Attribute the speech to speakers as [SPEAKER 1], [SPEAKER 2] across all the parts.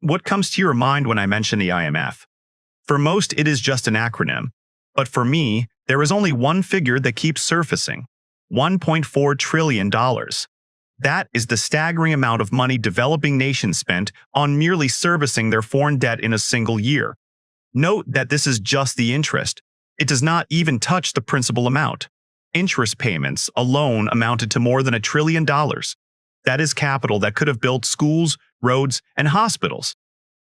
[SPEAKER 1] What comes to your mind when I mention the IMF? For most, it is just an acronym. But for me, there is only one figure that keeps surfacing: $1.4 trillion. That is the staggering amount of money developing nations spent on merely servicing their foreign debt in a single year. Note that this is just the interest. It does not even touch the principal amount. Interest payments alone amounted to more than $1 trillion. That is capital that could have built schools, roads, and hospitals.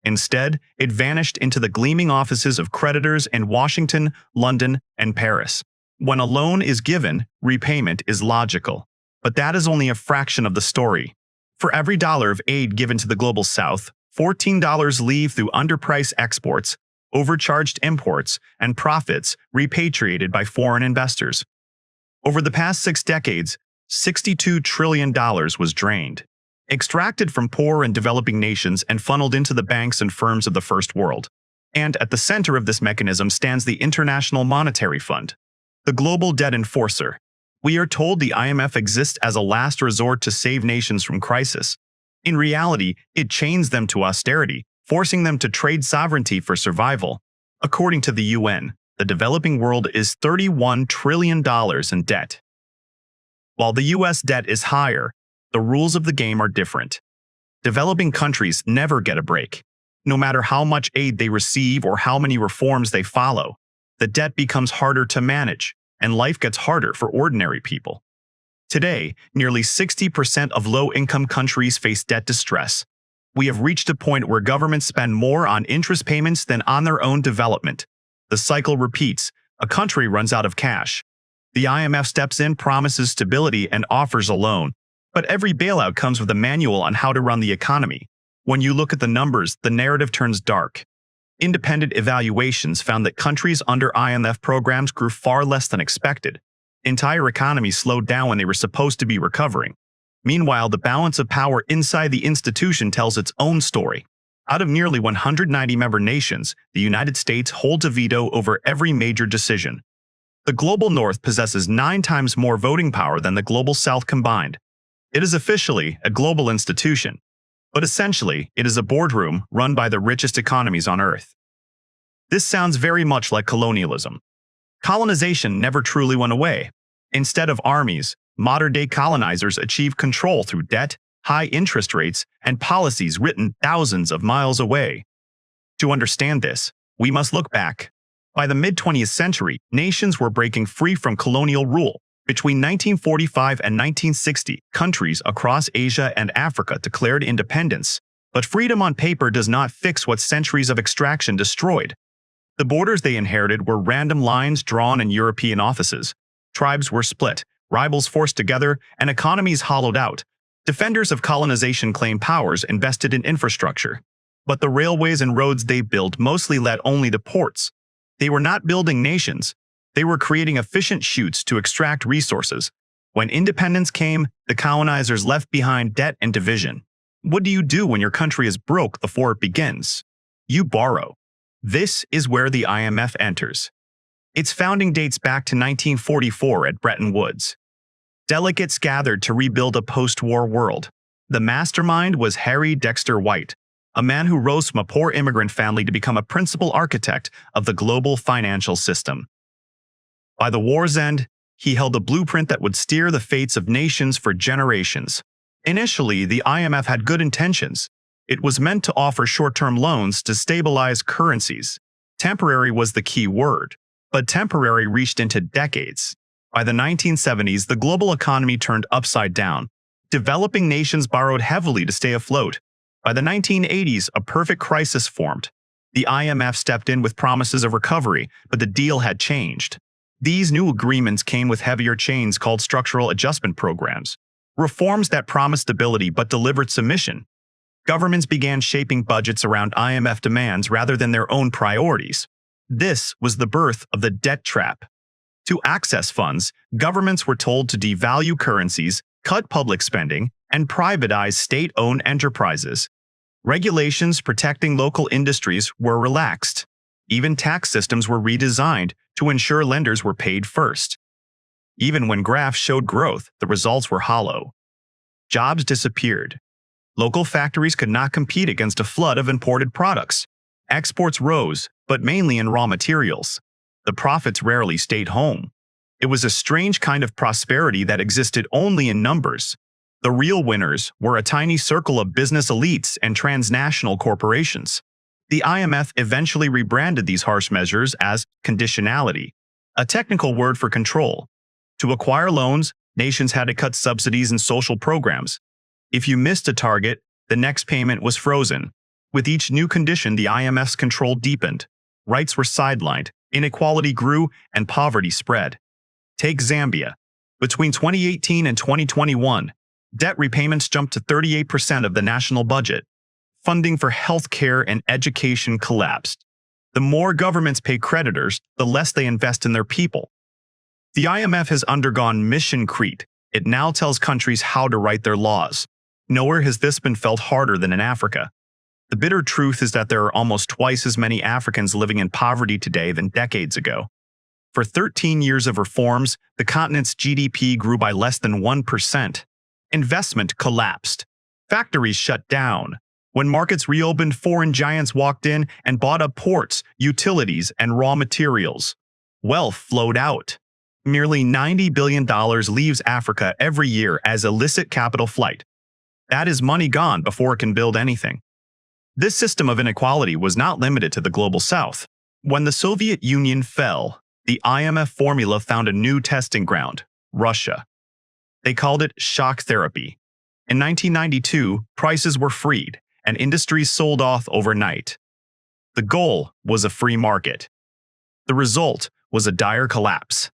[SPEAKER 1] Instead, it vanished into the gleaming offices of creditors in Washington, London, and Paris. When a loan is given, repayment is logical. But that is only a fraction of the story. For every dollar of aid given to the global south, $14 leave through underpriced exports, overcharged imports, and profits repatriated by foreign investors. Over the past 6 decades, $62 trillion was drained, extracted from poor and developing nations and funneled into the banks and firms of the First World. And at the center of this mechanism stands the International Monetary Fund, the global debt enforcer. We are told the IMF exists as a last resort to save nations from crisis. In reality, it chains them to austerity, forcing them to trade sovereignty for survival. According to the UN, the developing world is $31 trillion in debt. While the US debt is higher, the rules of the game are different. Developing countries never get a break. No matter how much aid they receive or how many reforms they follow, the debt becomes harder to manage, and life gets harder for ordinary people. Today, nearly 60% of low-income countries face debt distress. We have reached a point where governments spend more on interest payments than on their own development. The cycle repeats. A country runs out of cash. The IMF steps in, promises stability, and offers a loan. But every bailout comes with a manual on how to run the economy. When you look at the numbers, the narrative turns dark. Independent evaluations found that countries under IMF programs grew far less than expected. Entire economies slowed down when they were supposed to be recovering. Meanwhile, the balance of power inside the institution tells its own story. Out of nearly 190 member nations, the United States holds a veto over every major decision. The global north possesses 9 times more voting power than the global south combined. It is officially a global institution, but essentially it is a boardroom run by the richest economies on Earth. This sounds very much like colonialism. Colonization never truly went away. Instead of armies, modern-day colonizers achieved control through debt, high interest rates, and policies written thousands of miles away. To understand this, we must look back. By the mid-20th century, nations were breaking free from colonial rule. Between 1945 and 1960, countries across Asia and Africa declared independence. But freedom on paper does not fix what centuries of extraction destroyed. The borders they inherited were random lines drawn in European offices. Tribes were split, rivals forced together, and economies hollowed out. Defenders of colonization claimed powers invested in infrastructure. But the railways and roads they built mostly led only to ports. They were not building nations. They were creating efficient chutes to extract resources. When independence came, the colonizers left behind debt and division. What do you do when your country is broke before it begins? You borrow. This is where the IMF enters. Its founding dates back to 1944 at Bretton Woods. Delegates gathered to rebuild a post-war world. The mastermind was Harry Dexter White, a man who rose from a poor immigrant family to become a principal architect of the global financial system. By the war's end, he held a blueprint that would steer the fates of nations for generations. Initially, the IMF had good intentions. It was meant to offer short-term loans to stabilize currencies. Temporary was the key word, but temporary reached into decades. By the 1970s, the global economy turned upside down. Developing nations borrowed heavily to stay afloat. By the 1980s, a perfect crisis formed. The IMF stepped in with promises of recovery, but the deal had changed. These new agreements came with heavier chains called structural adjustment programs, reforms that promised stability but delivered submission. Governments began shaping budgets around IMF demands rather than their own priorities. This was the birth of the debt trap. To access funds, governments were told to devalue currencies, cut public spending, and privatize state-owned enterprises. Regulations protecting local industries were relaxed. Even tax systems were redesigned to ensure lenders were paid first. Even when graphs showed growth, the results were hollow. Jobs disappeared. Local factories could not compete against a flood of imported products. Exports rose, but mainly in raw materials. The profits rarely stayed home. It was a strange kind of prosperity that existed only in numbers. The real winners were a tiny circle of business elites and transnational corporations. The IMF eventually rebranded these harsh measures as conditionality, a technical word for control. To acquire loans, nations had to cut subsidies and social programs. If you missed a target, the next payment was frozen. With each new condition, the IMF's control deepened. Rights were sidelined, inequality grew, and poverty spread. Take Zambia. Between 2018 and 2021, debt repayments jumped to 38% of the national budget. Funding for healthcare and education collapsed. The more governments pay creditors, the less they invest in their people. The IMF has undergone mission creep. It now tells countries how to write their laws. Nowhere has this been felt harder than in Africa. The bitter truth is that there are almost twice as many Africans living in poverty today than decades ago. For 13 years of reforms, the continent's GDP grew by less than 1%. Investment collapsed. Factories shut down. When markets reopened, foreign giants walked in and bought up ports, utilities, and raw materials. Wealth flowed out. Nearly $90 billion leaves Africa every year as illicit capital flight. That is money gone before it can build anything. This system of inequality was not limited to the global south. When the Soviet Union fell, the IMF formula found a new testing ground: Russia. They called it shock therapy. In 1992, prices were freed, and industries sold off overnight. The goal was a free market. The result was a dire collapse.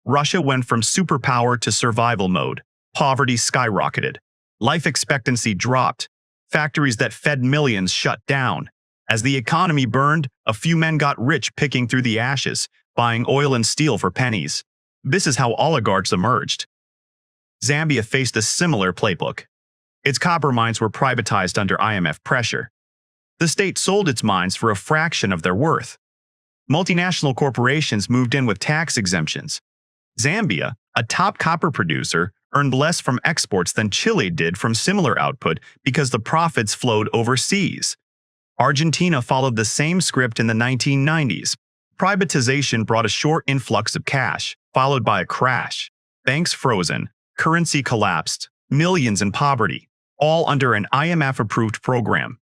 [SPEAKER 1] Russia went from superpower to survival mode. Poverty skyrocketed. Life expectancy dropped. Factories that fed millions shut down. As the economy burned, a few men got rich picking through the ashes, buying oil and steel for pennies. This is how oligarchs emerged. Zambia faced a similar playbook. Its copper mines were privatized under IMF pressure. The state sold its mines for a fraction of their worth. Multinational corporations moved in with tax exemptions. Zambia, a top copper producer, earned less from exports than Chile did from similar output because the profits flowed overseas. Argentina followed the same script in the 1990s. Privatization brought a short influx of cash, followed by a crash. Banks frozen, currency collapsed, millions in poverty, all under an IMF-approved program.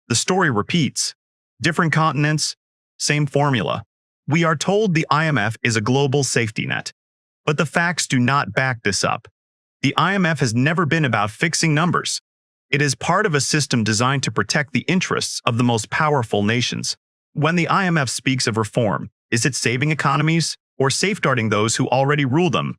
[SPEAKER 1] The story repeats. Different continents, same formula. We are told the IMF is a global safety net. But the facts do not back this up. The IMF has never been about fixing numbers. It is part of a system designed to protect the interests of the most powerful nations. When the IMF speaks of reform, is it saving economies or safeguarding those who already rule them?